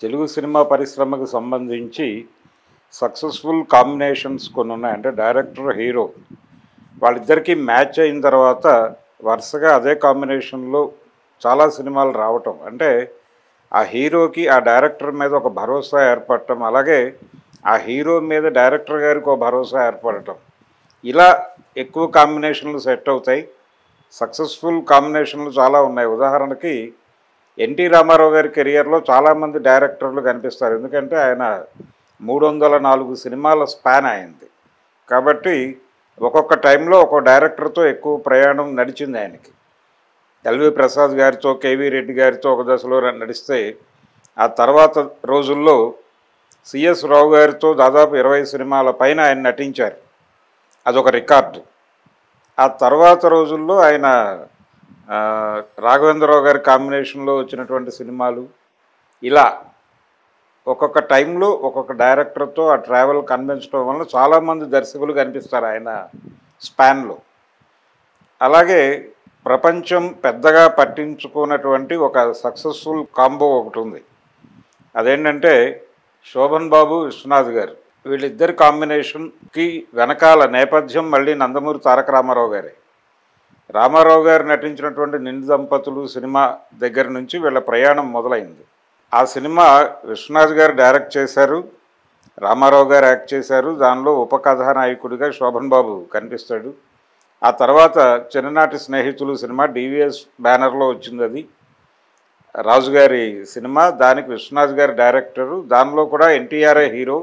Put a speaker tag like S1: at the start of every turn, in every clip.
S1: Telugu cinema పరిశ్రమకు సంబంధించి successful combinations కొన్ని ఉన్నాయి. అంటే డైరెక్టర్, హీరో వాళ్ళిద్దరికీ మ్యాచ్ అయిన తర్వాత వరుసగా అదే కాంబినేషన్లో చాలా సినిమాలు రావటం. అంటే ఆ హీరోకి ఆ డైరెక్టర్ మీద ఒక భరోసా ఏర్పడటం, అలాగే ఆ హీరో మీద డైరెక్టర్ గారికి ఒక భరోసా ఏర్పడటం. ఇలా ఎక్కువ కాంబినేషన్లు సెట్ అవుతాయి. సక్సెస్ఫుల్ కాంబినేషన్లు చాలా ఉన్నాయి. ఉదాహరణకి ఎన్టీ రామారావు గారి కెరియర్లో చాలామంది డైరెక్టర్లు కనిపిస్తారు. ఎందుకంటే ఆయన 304 సినిమాల స్పాన్ అయింది. కాబట్టి ఒక్కొక్క టైంలో ఒక్కో డైరెక్టర్తో ఎక్కువ ప్రయాణం నడిచింది ఆయనకి. ఎల్వి ప్రసాద్ గారితో, కేవీ రెడ్డి గారితో ఒక దశలో నడిస్తే, ఆ తర్వాత రోజుల్లో సిఎస్ రావు గారితో దాదాపు 20 సినిమాల పైన ఆయన నటించారు. అదొక రికార్డు. ఆ తర్వాత రోజుల్లో ఆయన రాఘవేంద్రరావు గారి కాంబినేషన్లో వచ్చినటువంటి సినిమాలు, ఇలా ఒక్కొక్క టైంలో ఒక్కొక్క డైరెక్టర్తో ఆ ట్రావెల్ కనిపించడం వల్ల చాలామంది దర్శకులు కనిపిస్తారు ఆయన స్పాన్లో. అలాగే ప్రపంచం పెద్దగా పట్టించుకున్నటువంటి ఒక సక్సెస్ఫుల్ కాంబో ఒకటి ఉంది. అదేంటంటే శోభన్ బాబు, విశ్వనాథ్ గారు. వీళ్ళిద్దరి కాంబినేషన్కి వెనకాల నేపథ్యం మళ్ళీ నందమూరి తారక రామారావు గారే. రామారావు గారు నటించినటువంటి నిండు దంపతులు సినిమా దగ్గర నుంచి వీళ్ళ ప్రయాణం మొదలైంది. ఆ సినిమా విశ్వనాథ్ గారు డైరెక్ట్ చేశారు, రామారావు గారు యాక్ట్ చేశారు. దానిలో ఉపకథానాయకుడిగా శోభన్ బాబు కనిపిస్తాడు. ఆ తర్వాత చిన్ననాటి స్నేహితులు సినిమా డివిఎస్ బ్యానర్లో వచ్చింది. అది రాజుగారి సినిమా. దానికి విశ్వనాథ్ గారు డైరెక్టరు. దానిలో కూడా ఎన్టీఆర్ఏ హీరో.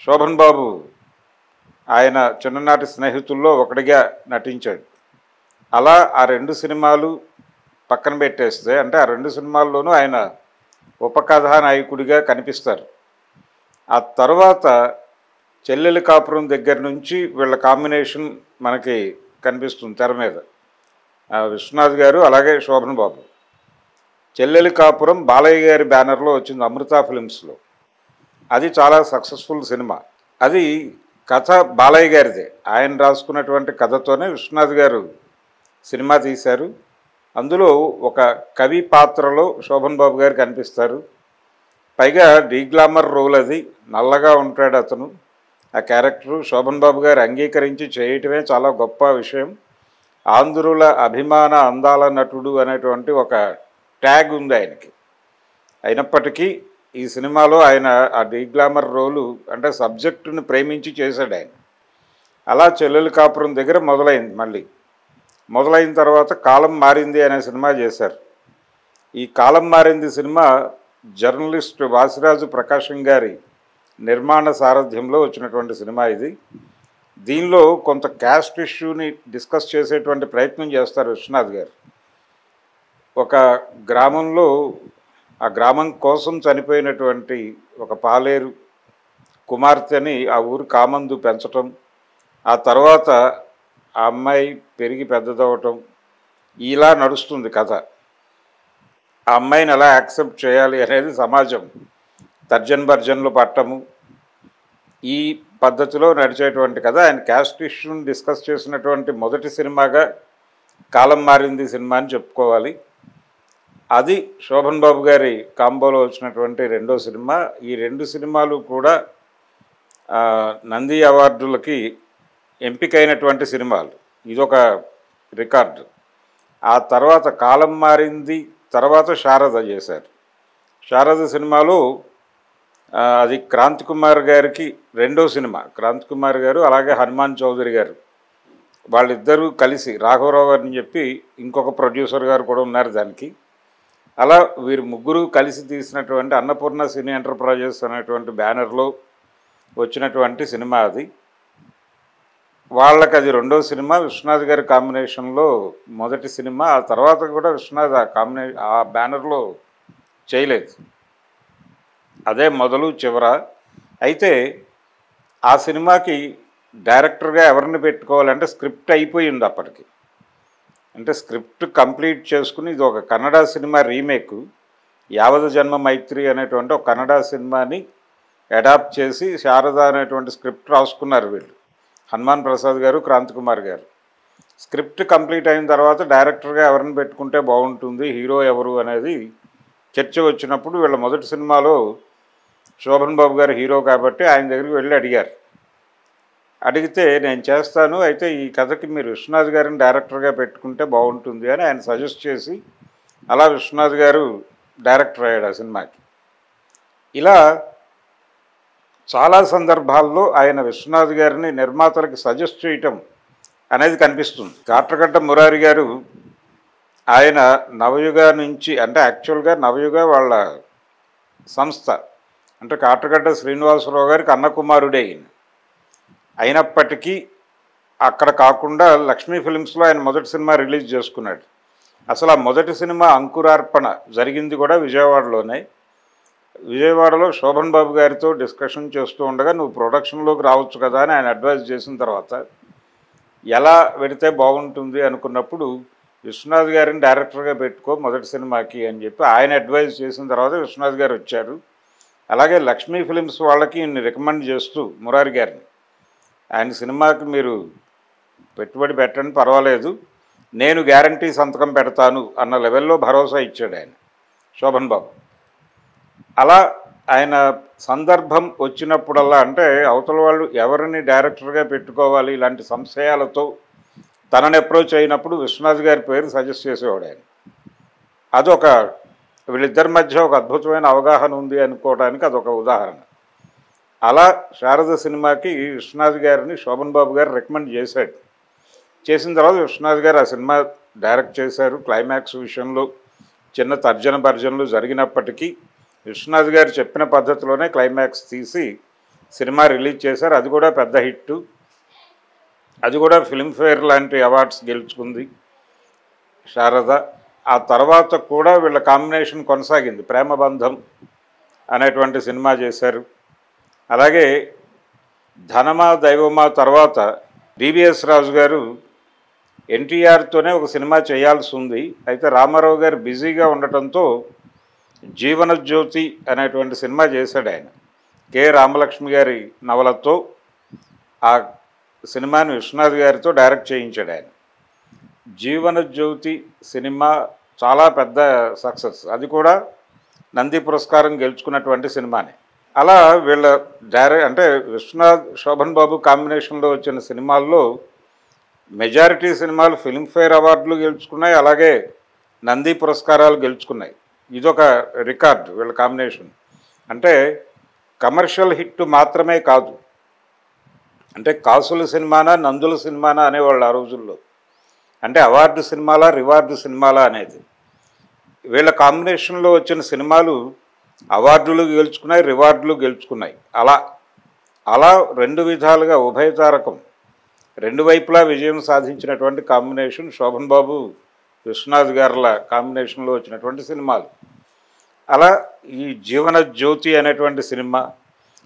S1: శోభన్ బాబు ఆయన చిన్ననాటి స్నేహితుల్లో ఒకటిగా నటించాడు. అలా ఆ రెండు సినిమాలు పక్కన పెట్టేస్తే, అంటే ఆ రెండు సినిమాల్లోనూ ఆయన ఉపకథానాయకుడిగా కనిపిస్తారు. ఆ తర్వాత చెల్లెలి కాపురం దగ్గర నుంచి వీళ్ళ కాంబినేషన్ మనకి కనిపిస్తుంది తెర మీద. విశ్వనాథ్ గారు అలాగే శోభన్ బాబు. చెల్లెలి కాపురం బాలయ్య గారి బ్యానర్లో వచ్చింది, అమృత ఫిలిమ్స్లో. అది చాలా సక్సెస్ఫుల్ సినిమా. అది కథ బాలయ్య గారిదే. ఆయన రాసుకున్నటువంటి కథతోనే విశ్వనాథ్ గారు సినిమా తీశారు. అందులో ఒక కవి పాత్రలో శోభన్ బాబు గారు కనిపిస్తారు. పైగా డీగ్లామర్ రోల్ అది. నల్లగా ఉంటాడు అతను. ఆ క్యారెక్టరు శోభన్ బాబు గారు అంగీకరించి చేయటమే చాలా గొప్ప విషయం. ఆంధ్రుల అభిమాన అందాల నటుడు అనేటువంటి ఒక ట్యాగ్ ఉంది ఆయనకి. అయినప్పటికీ ఈ సినిమాలో ఆయన ఆ డీగ్లామర్ రోలు, అంటే సబ్జెక్టుని ప్రేమించి చేశాడు ఆయన. అలా చెల్లెలి కాపురం దగ్గర మొదలైంది. మొదలైన తర్వాత కాలం మారింది అనే సినిమా చేశారు. ఈ కాలం మారింది సినిమా జర్నలిస్ట్ వాసిరాజు ప్రకాశం గారి నిర్మాణ సారథ్యంలో వచ్చినటువంటి సినిమా ఇది. దీనిలో కొంత క్యాస్ట్ ఇష్యూని డిస్కస్ చేసేటువంటి ప్రయత్నం చేస్తారు విశ్వనాథ్ గారు. ఒక గ్రామంలో ఆ గ్రామం కోసం చనిపోయినటువంటి ఒక పాలేరు కుమార్తెని ఆ ఊరు కామందు పెంచటం, ఆ తర్వాత ఆ అమ్మాయి పెరిగి పెద్దదవటం, ఇలా నడుస్తుంది కథ. ఆ అమ్మాయిని ఎలా యాక్సెప్ట్ చేయాలి అనేది సమాజం తర్జన్ భర్జన్లు పట్టము, ఈ పద్ధతిలో నడిచేటువంటి కథ. ఆయన క్యాస్ట్ ఇష్యూని డిస్కస్ చేసినటువంటి మొదటి సినిమాగా కాలం మారింది సినిమా అని చెప్పుకోవాలి. అది శోభన్ బాబు గారి కాంబోలో వచ్చినటువంటి రెండో సినిమా. ఈ రెండు సినిమాలు కూడా నంది అవార్డులకి ఎంపికైనటువంటి సినిమాలు. ఇదొక రికార్డు. ఆ తర్వాత కాలం మారింది తర్వాత శారద చేశారు. శారద సినిమాలో అది క్రాంతి కుమార్ గారికి రెండో సినిమా. క్రాంతి కుమార్ గారు అలాగే హనుమాన్ చౌదరి గారు వాళ్ళిద్దరూ కలిసి, రాఘవరావు గారిని చెప్పి ఇంకొక ప్రొడ్యూసర్ గారు కూడా ఉన్నారు దానికి. అలా వీరు ముగ్గురు కలిసి తీసినటువంటి అన్నపూర్ణ సినీ ఎంటర్ప్రైజెస్ అనేటువంటి బ్యానర్లో వచ్చినటువంటి సినిమా అది. వాళ్ళకి అది రెండో సినిమా. విశ్వనాథ్ గారి కాంబినేషన్లో మొదటి సినిమా. ఆ తర్వాత కూడా విశ్వనాథ్ ఆ బ్యానర్లో చేయలేదు. అదే మొదలు చివర. అయితే ఆ సినిమాకి డైరెక్టర్గా ఎవరిని పెట్టుకోవాలంటే స్క్రిప్ట్ అయిపోయింది అప్పటికి. అంటే స్క్రిప్ట్ కంప్లీట్ చేసుకుని, ఇది ఒక కన్నడ సినిమా రీమేక్. యావద జన్మ మైత్రి అనేటువంటి ఒక కన్నడ సినిమాని అడాప్ట్ చేసి శారద అనేటువంటి స్క్రిప్ట్ రాసుకున్నారు వీళ్ళు, హనుమాన్ ప్రసాద్ గారు, క్రాంతి కుమార్ గారు. స్క్రిప్ట్ కంప్లీట్ అయిన తర్వాత డైరెక్టర్గా ఎవరిని పెట్టుకుంటే బాగుంటుంది, హీరో ఎవరు అనేది చర్చ వచ్చినప్పుడు వీళ్ళ మొదటి సినిమాలో శోభన్ బాబు గారు హీరో కాబట్టి ఆయన దగ్గరికి వెళ్ళి అడిగారు. అడిగితే నేను చేస్తాను, అయితే ఈ కథకి మీరు విశ్వనాథ్ గారిని డైరెక్టర్గా పెట్టుకుంటే బాగుంటుంది అని ఆయన సజెస్ట్ చేసి అలా విశ్వనాథ్ గారు డైరెక్టర్ అయ్యాడు ఆ సినిమాకి. ఇలా చాలా సందర్భాల్లో ఆయన విశ్వనాథ్ గారిని నిర్మాతలకి సజెస్ట్ చేయటం అనేది కనిపిస్తుంది. కాట్రగడ్డ మురారి గారు ఆయన నవయుగ నుంచి, అంటే యాక్చువల్గా నవయుగ వాళ్ళ సంస్థ, అంటే కాట్రగడ్డ శ్రీనివాసరావు గారికి అన్నకుమారుడే అయినప్పటికీ అక్కడ కాకుండా లక్ష్మీ ఫిలిమ్స్లో ఆయన మొదటి సినిమా రిలీజ్ చేసుకున్నాడు. అసలు ఆ మొదటి సినిమా అంకురార్పణ జరిగింది కూడా విజయవాడలోనే. విజయవాడలో శోభన్ బాబు గారితో డిస్కషన్ చేస్తూ ఉండగా నువ్వు ప్రొడక్షన్లోకి రావచ్చు కదా అని ఆయన అడ్వైజ్ చేసిన తర్వాత ఎలా పెడితే బాగుంటుంది అనుకున్నప్పుడు విశ్వనాథ్ గారిని డైరెక్టర్గా పెట్టుకో మొదటి సినిమాకి అని చెప్పి ఆయన అడ్వైజ్ చేసిన తర్వాత విశ్వనాథ్ గారు వచ్చారు. అలాగే లక్ష్మీ ఫిలిమ్స్ వాళ్ళకి రికమెండ్ చేస్తూ మురారి గారిని, ఆయన సినిమాకి మీరు పెట్టుబడి పెట్టండి పర్వాలేదు, నేను గ్యారంటీ సంతకం పెడతాను అన్న లెవెల్లో భరోసా ఇచ్చాడు ఆయన శోభన్ బాబు. అలా ఆయన సందర్భం వచ్చినప్పుడల్లా, అంటే అవతల వాళ్ళు ఎవరిని డైరెక్టర్గా పెట్టుకోవాలి ఇలాంటి సంశయాలతో తనని అప్రోచ్ అయినప్పుడు విశ్వనాథ్ గారి పేరు సజెస్ట్ చేసేవాడు ఆయన. అదొక వీళ్ళిద్దరి మధ్య ఒక అద్భుతమైన అవగాహన ఉంది అనుకోవడానికి అదొక ఉదాహరణ. అలా శారద సినిమాకి విశ్వనాథ్ గారిని శోభన్ బాబు గారు రికమెండ్ చేశాడు. చేసిన తర్వాత విశ్వనాథ్ గారు ఆ సినిమా డైరెక్ట్ చేశారు. క్లైమాక్స్ విషయంలో చిన్న తర్జన భర్జనలు జరిగినప్పటికీ విశ్వనాథ్ గారు చెప్పిన పద్ధతిలోనే క్లైమాక్స్ తీసి సినిమా రిలీజ్ చేశారు. అది కూడా పెద్ద హిట్టు. అది కూడా ఫిల్మ్ఫేర్ లాంటి అవార్డ్స్ గెలుచుకుంది శారద. ఆ తర్వాత కూడా వీళ్ళ కాంబినేషన్ కొనసాగింది. ప్రేమబంధం అనేటువంటి సినిమా చేశారు. అలాగే ధనమా దైవమా తర్వాత డివిఎస్ రాజు గారు ఎన్టీఆర్తోనే ఒక సినిమా చేయాల్సి ఉంది. అయితే రామారావు గారు బిజీగా ఉండటంతో జీవనజ్యోతి అనేటువంటి సినిమా చేశాడు ఆయన. కె రామలక్ష్మి గారి నవలతో ఆ సినిమాని విశ్వనాథ్ గారితో డైరెక్ట్ చేయించాడు ఆయన. జీవనజ్యోతి సినిమా చాలా పెద్ద సక్సెస్. అది కూడా నంది పురస్కారం గెలుచుకున్నటువంటి సినిమానే. అలా వీళ్ళ అంటే విశ్వనాథ్ శోభన్ బాబు కాంబినేషన్లో వచ్చిన సినిమాల్లో మెజారిటీ సినిమాలు ఫిల్మ్ఫేర్ అవార్డులు గెలుచుకున్నాయి, అలాగే నంది పురస్కారాలు గెలుచుకున్నాయి. ఇదొక రికార్డ్ వీళ్ళ కాంబినేషన్. అంటే కమర్షియల్ హిట్ మాత్రమే కాదు, అంటే కాసుల సినిమానా నందుల సినిమానా అనేవాళ్ళు ఆ రోజుల్లో. అంటే అవార్డు సినిమాలా రివార్డు సినిమాలా అనేది. వీళ్ళ కాంబినేషన్లో వచ్చిన సినిమాలు అవార్డులు గెలుచుకున్నాయి, రివార్డులు గెలుచుకున్నాయి. అలా రెండు విధాలుగా ఉభయతారకం, రెండు వైపులా విజయం సాధించినటువంటి కాంబినేషన్ శోభన్ బాబు విశ్వనాథ్ గారుల కాంబినేషన్లో వచ్చినటువంటి సినిమాలు. అలా ఈ జీవన జ్యోతి అనేటువంటి సినిమా,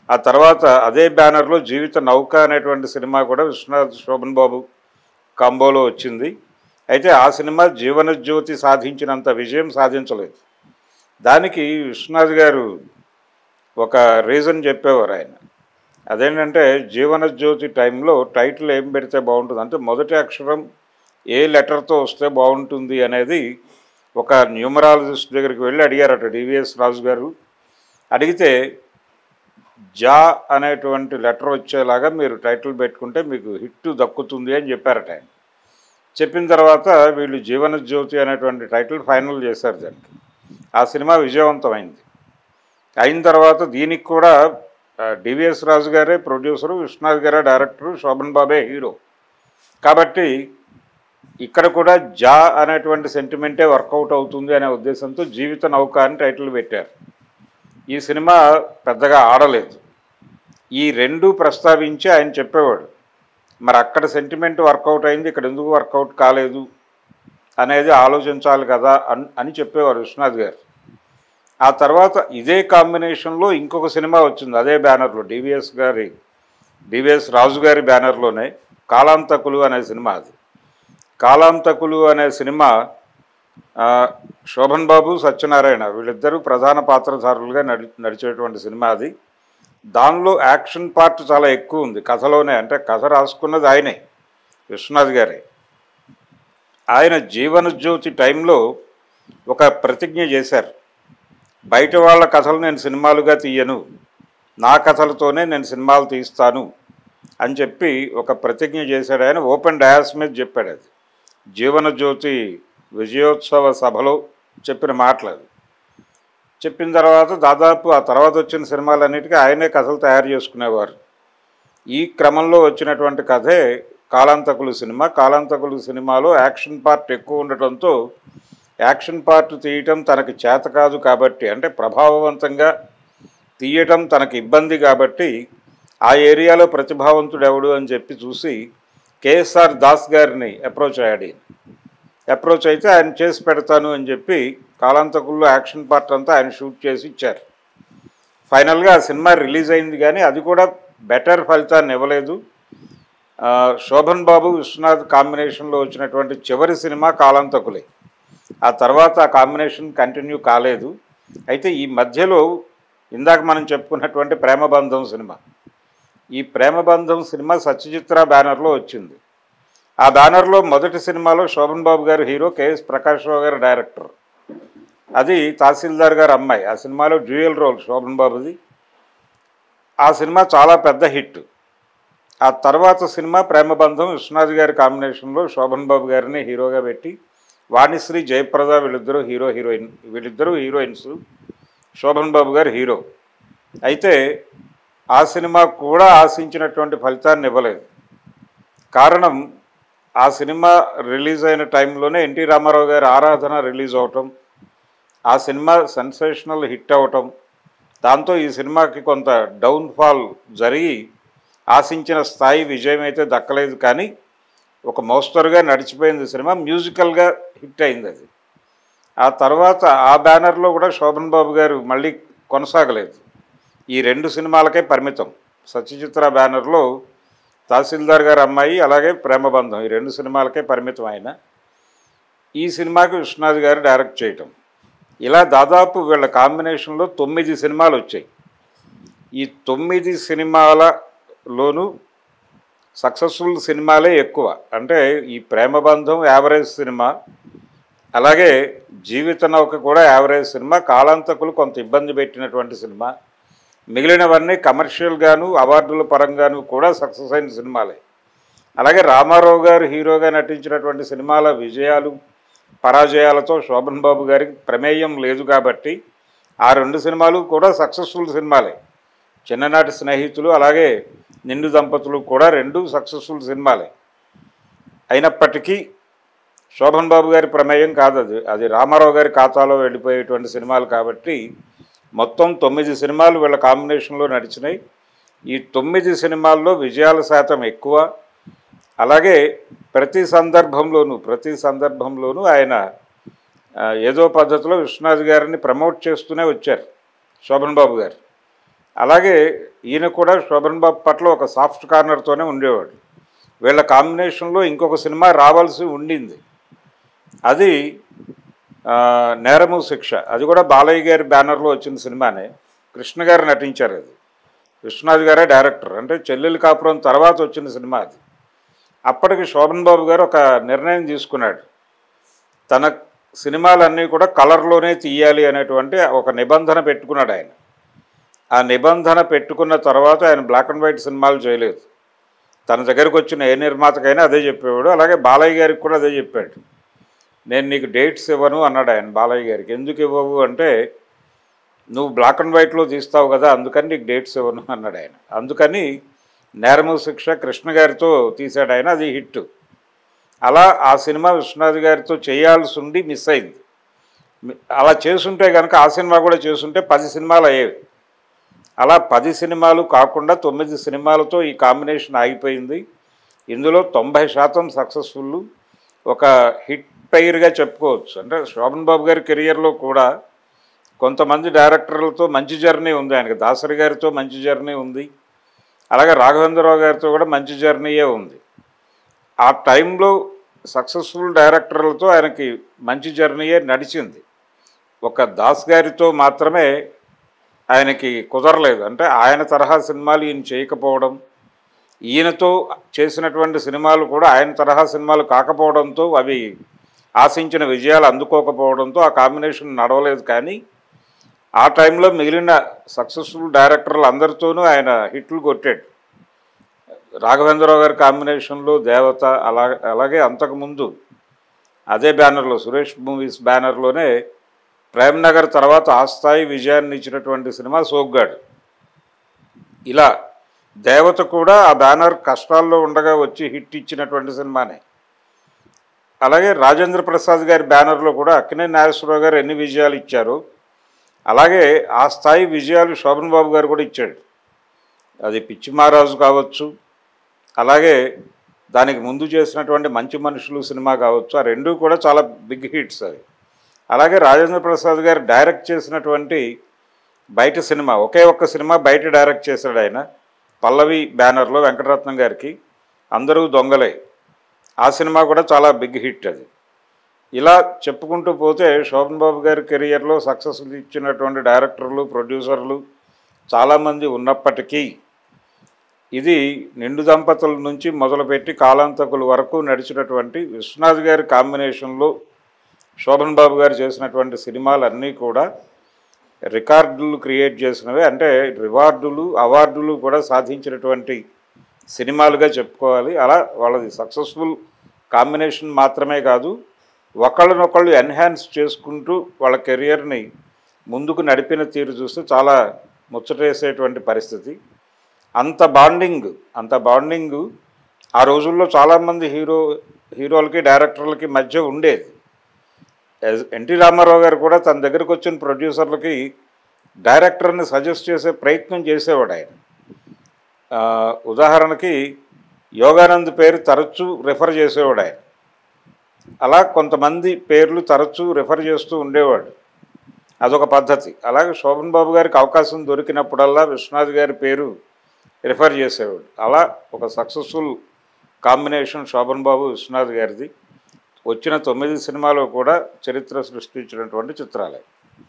S1: ఆ తర్వాత అదే బ్యానర్లో జీవిత నౌక అనేటువంటి సినిమా కూడా విశ్వనాథ్ శోభన్ బాబు కాంబోలో వచ్చింది. అయితే ఆ సినిమా జీవన జ్యోతి సాధించినంత విజయం సాధించలేదు. దానికి విశ్వనాథ్ గారు ఒక రీజన్ చెప్పేవారు ఆయన. అదేంటంటే జీవన జ్యోతి టైంలో టైటిల్ ఏం పెడితే బాగుంటుంది అంటే మొదటి అక్షరం ఏ లెటర్తో వస్తే బాగుంటుంది అనేది ఒక న్యూమరాలజిస్ట్ దగ్గరికి వెళ్ళి అడిగారట డివిఎస్ రాజు గారు. అడిగితే జా అనేటువంటి లెటర్ వచ్చేలాగా మీరు టైటిల్ పెట్టుకుంటే మీకు హిట్ దక్కుతుంది అని చెప్పారట ఆయన. చెప్పిన తర్వాత వీళ్ళు జీవన జ్యోతి అనేటువంటి టైటిల్ ఫైనల్ చేశారు. దానికి ఆ సినిమా విజయవంతమైంది. అయిన తర్వాత దీనికి కూడా డివిఎస్ రాజు గారే ప్రొడ్యూసరు, విశ్వనాథ్ గారే డైరెక్టరు, శోభన్ బాబే హీరో. కాబట్టి ఇక్కడ కూడా జా అనేటువంటి సెంటిమెంటే వర్కౌట్ అవుతుంది అనే ఉద్దేశంతో జీవిత నౌక అని టైటిల్ పెట్టారు. ఈ సినిమా పెద్దగా ఆడలేదు. ఈ రెండు ప్రస్తావించి ఆయన చెప్పేవాడు, మరి అక్కడ సెంటిమెంట్ వర్కౌట్ అయింది, ఇక్కడ ఎందుకు వర్కౌట్ కాలేదు అనేది ఆలోచించాలి కదా అని చెప్పేవారు విశ్వనాథ్ గారు. ఆ తర్వాత ఇదే కాంబినేషన్లో ఇంకొక సినిమా వచ్చింది అదే బ్యానర్లో, డివిఎస్ రాజు గారి బ్యానర్లోనే, కాలాంతకులు అనే సినిమా. అది కాలాంతకులు అనే సినిమా శోభన్ బాబు, సత్యనారాయణ వీళ్ళిద్దరూ ప్రధాన పాత్రధారులుగా నడిచేటువంటి సినిమా అది. దానిలో యాక్షన్ పార్ట్ చాలా ఎక్కువ ఉంది కథలోనే. అంటే కథ రాసుకున్నది ఆయనే, విశ్వనాథ్ గారే. ఆయన జీవన జ్యోతి టైంలో ఒక ప్రతిజ్ఞ చేశారు. బయట వాళ్ళ కథలు నేను సినిమాలుగా తీయను, నా కథలతోనే నేను సినిమాలు తీస్తాను అని చెప్పి ఒక ప్రతిజ్ఞ చేశాడు ఆయన. ఓపెన్ డయాస్ మీద చెప్పాడు. అది జీవనజ్యోతి విజయోత్సవ సభలో చెప్పిన మాటలు. అది చెప్పిన తర్వాత దాదాపు ఆ తర్వాత వచ్చిన సినిమాలన్నిటికీ ఆయనే కథలు తయారు చేసుకునేవారు. ఈ క్రమంలో వచ్చినటువంటి కథే కాలాంతకులు సినిమా. కాలాంతకులు సినిమాలో యాక్షన్ పార్ట్ ఎక్కువ ఉండటంతో యాక్షన్ పార్ట్ తీయటం తనకి చేత కాదు కాబట్టి, అంటే ప్రభావవంతంగా తీయటం తనకి ఇబ్బంది కాబట్టి ఆ ఏరియాలో ప్రతిభావంతుడు ఎవడు అని చెప్పి చూసి కేఎస్ఆర్ దాస్ గారిని అప్రోచ్ అయ్యాడు. అప్రోచ్ అయితే ఆయన చేసి పెడతాను అని చెప్పి కాలాంతకుల్లో యాక్షన్ పార్ట్ అంతా ఆయన షూట్ చేసి ఇచ్చారు. ఫైనల్గా ఆ సినిమా రిలీజ్ అయింది, కానీ అది కూడా బెటర్ ఫలితాన్ని ఇవ్వలేదు. శోభన్ బాబు విశ్వనాథ్ కాంబినేషన్లో వచ్చినటువంటి చివరి సినిమా కాలాంతకులే. ఆ తర్వాత ఆ కాంబినేషన్ కంటిన్యూ కాలేదు. అయితే ఈ మధ్యలో ఇందాక మనం చెప్పుకున్నటువంటి ప్రేమబంధం సినిమా, ఈ ప్రేమబంధం సినిమా సత్యజిత్ర బ్యానర్లో వచ్చింది. ఆ బ్యానర్లో మొదటి సినిమాలో శోభన్ బాబు గారు హీరో, కేఎస్ ప్రకాష్ రావు గారు డైరెక్టర్. అది తహసీల్దార్ గారు అమ్మాయి. ఆ సినిమాలో డ్యూయల్ రోల్ శోభన్ బాబుది. ఆ సినిమా చాలా పెద్ద హిట్. ఆ తర్వాత సినిమా ప్రేమబంధం విశ్వనాథ్ గారి కాంబినేషన్లో శోభన్ బాబు గారిని హీరోగా పెట్టి వాణిశ్రీ జయప్రద వీళ్ళిద్దరూ వీళ్ళిద్దరూ హీరోయిన్స్, శోభన్ బాబు గారు హీరో. అయితే ఆ సినిమా కూడా ఆశించినటువంటి ఫలితాన్ని ఇవ్వలేదు. కారణం, ఆ సినిమా రిలీజ్ అయిన టైంలోనే ఎన్టీ రామారావు గారి ఆరాధన రిలీజ్ అవటం, ఆ సినిమా సెన్సేషనల్ హిట్ అవటం, దాంతో ఈ సినిమాకి కొంత డౌన్ఫాల్ జరిగి ఆశించిన స్థాయి విజయం అయితే దక్కలేదు. కానీ ఒక మోస్తరుగా నడిచిపోయింది సినిమా, మ్యూజికల్గా హిట్ అయింది అది. ఆ తర్వాత ఆ బ్యానర్లో కూడా శోభన్ బాబు గారు మళ్ళీ కొనసాగలేదు. ఈ 2 సినిమాలకే పరిమితం. సత్యజిత్ర బ్యానర్లో తహసీల్దార్ గారు అమ్మాయి, అలాగే ప్రేమబంధం, ఈ 2 సినిమాలకే పరిమితం ఆయన. ఈ సినిమాకి విశ్వనాథ్ గారు డైరెక్ట్ చేయటం. ఇలా దాదాపు వీళ్ళ కాంబినేషన్లో 9 సినిమాలు వచ్చాయి. ఈ 9 సినిమాలలోనూ సక్సెస్ఫుల్ సినిమాలే ఎక్కువ. అంటే ఈ ప్రేమబంధం యావరేజ్ సినిమా, అలాగే జీవిత నౌక కూడా యావరేజ్ సినిమా, కాలాంతకులు కొంత ఇబ్బంది పెట్టినటువంటి సినిమా, మిగిలినవన్నీ కమర్షియల్గాను అవార్డుల పరంగాను కూడా సక్సెస్ అయిన సినిమాలే. అలాగే రామారావు గారు హీరోగా నటించినటువంటి సినిమాల విజయాలు పరాజయాలతో శోభన్ బాబు గారికి ప్రమేయం లేదు కాబట్టి ఆ 2 సినిమాలు కూడా సక్సెస్ఫుల్ సినిమాలే. చిన్ననాటి స్నేహితులు, అలాగే నిండు దంపతులు కూడా 2 సక్సెస్ఫుల్ సినిమాలే. అయినప్పటికీ శోభన్ బాబు గారి ప్రమేయం కాదు, అది రామారావు గారి ఖాతాలో వెళ్ళిపోయేటువంటి సినిమాలు కాబట్టి మొత్తం 9 సినిమాలు వీళ్ళ కాంబినేషన్లో నడిచినాయి. ఈ 9 సినిమాల్లో విజయాల శాతం ఎక్కువ. అలాగే ప్రతి సందర్భంలోనూ ఆయన ఏదో పద్ధతిలో విశ్వనాథ్ గారిని ప్రమోట్ చేస్తూనే వచ్చారు శోభన్ బాబు గారు. అలాగే ఈయన కూడా శోభన్ బాబు పట్ల ఒక సాఫ్ట్ కార్నర్తోనే ఉండేవాడు. వీళ్ళ కాంబినేషన్లో ఇంకొక సినిమా రావాల్సి ఉండింది, అది నేరము శిక్ష. అది కూడా బాలయ్య గారి బ్యానర్లో వచ్చిన సినిమానే. కృష్ణ గారు నటించారు. అది విశ్వనాథ్ గారే డైరెక్టర్. అంటే చెల్లెలు కాపురం తర్వాత వచ్చిన సినిమా అది. అప్పటికి శోభన్ బాబు గారు ఒక నిర్ణయం తీసుకున్నాడు, తన సినిమాలన్నీ కూడా కలర్లోనే తీయాలి అనేటువంటి ఒక నిబంధన పెట్టుకున్నాడు ఆయన. ఆ నిబంధన పెట్టుకున్న తర్వాత ఆయన బ్లాక్ అండ్ వైట్ సినిమాలు చేయలేదు. తన దగ్గరకు వచ్చిన ఏ నిర్మాతకైనా అదే చెప్పేవాడు. అలాగే బాలయ్య గారికి కూడా అదే చెప్పాడు. నేను నీకు డేట్స్ ఇవ్వను అన్నాడు ఆయన బాలయ్య గారికి. ఎందుకు ఇవ్వవు అంటే, నువ్వు బ్లాక్ అండ్ వైట్లో తీస్తావు కదా, అందుకని నీకు డేట్స్ ఇవ్వను అన్నాడు ఆయన. అందుకని నేరము శిక్ష కృష్ణ గారితో తీశాడు ఆయన, అది హిట్. అలా ఆ సినిమా విశ్వనాథ్ గారితో చేయాల్సి ఉండి మిస్ అయింది. అలా చేసుంటే కనుక ఆ సినిమా కూడా చేసుంటే 10 సినిమాలు అయ్యేవి. అలా 10 సినిమాలు కాకుండా 9 సినిమాలతో ఈ కాంబినేషన్ ఆగిపోయింది. ఇందులో 90% సక్సెస్ఫుల్, ఒక హిట్ పైర్గా చెప్పుకోవచ్చు. అంటే శోభన్ బాబు గారి కెరియర్లో కూడా కొంతమంది డైరెక్టర్లతో మంచి జర్నీ ఉంది ఆయనకి. దాసరి గారితో మంచి జర్నీ ఉంది, అలాగే రాఘవేంద్రరావు గారితో కూడా మంచి జర్నీయే ఉంది. ఆ టైంలో సక్సెస్ఫుల్ డైరెక్టర్లతో ఆయనకి మంచి జర్నీయే నడిచింది. ఒక దాస్ గారితో మాత్రమే ఆయనకి కుదరలేదు. అంటే ఆయన తరహా సినిమాలు ఈయన చేయకపోవడం, ఈయనతో చేసినటువంటి సినిమాలు కూడా ఆయన తరహా సినిమాలు కాకపోవడంతో, అవి ఆశించిన విజయాలు అందుకోకపోవడంతో ఆ కాంబినేషన్ నడవలేదు. కానీ ఆ టైంలో మిగిలిన సక్సెస్ఫుల్ డైరెక్టర్లు అందరితోనూ ఆయన హిట్లు కొట్టాడు. రాఘవేంద్రరావు గారి కాంబినేషన్లో దేవత, అలాగే అంతకుముందు అదే బ్యానర్లో సురేష్ మూవీస్ బ్యానర్లోనే ప్రేమ్ నగర్ తర్వాత ఆ స్థాయి విజయాన్ని ఇచ్చినటువంటి సినిమా సోగ్గాడు. ఇలా దేవత కూడా ఆ బ్యానర్ కష్టాల్లో ఉండగా వచ్చి హిట్ ఇచ్చినటువంటి సినిమానే. అలాగే రాజేంద్ర ప్రసాద్ గారి బ్యానర్లో కూడా అక్కినేని నాగేశ్వరరావు గారు ఎన్ని విజయాలు ఇచ్చారు, అలాగే ఆ స్థాయి విజయాలు శోభన్ బాబు గారు కూడా ఇచ్చాడు. అది పిచ్చి మహారాజు కావచ్చు, అలాగే దానికి ముందు చేసినటువంటి మంచి మనుషులు సినిమా కావచ్చు, ఆ రెండూ కూడా చాలా బిగ్ హిట్స్ అవి. అలాగే రాజేంద్ర ప్రసాద్ గారు డైరెక్ట్ చేసినటువంటి బయట సినిమా, ఒకే ఒక్క సినిమా బయట డైరెక్ట్ చేశాడు ఆయన, పల్లవి బ్యానర్లో వెంకటరత్నం గారికి, అందరూ దొంగలే. ఆ సినిమా కూడా చాలా బిగ్ హిట్ అది. ఇలా చెప్పుకుంటూ పోతే శోభన్ బాబు గారి కెరియర్లో సక్సెస్ ఇచ్చినటువంటి డైరెక్టర్లు, ప్రొడ్యూసర్లు చాలామంది ఉన్నప్పటికీ ఇది నిండు దంపతుల నుంచి మొదలుపెట్టి కాలాంతకుల వరకు నడిచినటువంటి విశ్వనాథ్ గారి కాంబినేషన్లో శోభన్ బాబు గారు చేసినటువంటి సినిమాలన్నీ కూడా రికార్డులు క్రియేట్ చేసినవే. అంటే రివార్డులు, అవార్డులు కూడా సాధించినటువంటి సినిమాలుగా చెప్పుకోవాలి. అలా వాళ్ళది సక్సెస్ఫుల్ కాంబినేషన్ మాత్రమే కాదు, ఒకళ్ళనొకళ్ళు ఎన్హాన్స్ చేసుకుంటూ వాళ్ళ కెరియర్ని ముందుకు నడిపిన తీరు చూస్తే చాలా ముచ్చటేసేటువంటి పరిస్థితి. అంత బాండింగ్ ఆ రోజుల్లో చాలామంది హీరోలకి డైరెక్టర్లకి మధ్య ఉండేది. ఎన్టీ రామారావు గారు కూడా తన దగ్గరకు వచ్చిన ప్రొడ్యూసర్లకి డైరెక్టర్ని సజెస్ట్ చేసే ప్రయత్నం చేసేవాడు ఆయన. ఉదాహరణకి యోగానంద్ పేరు తరచూ రిఫర్ చేసేవాడు ఆయన. అలా కొంతమంది పేర్లు తరచూ రిఫర్ చేస్తూ ఉండేవాడు, అదొక పద్ధతి. అలాగే శోభన్ బాబు గారికి అవకాశం దొరికినప్పుడల్లా విశ్వనాథ్ గారి పేరు రిఫర్ చేసేవాడు. అలా ఒక సక్సెస్ఫుల్ కాంబినేషన్ శోభన్ బాబు విశ్వనాథ్ గారిది. వచ్చిన 9 సినిమాలు కూడా చరిత్ర సృష్టించినటువంటి చిత్రాలే.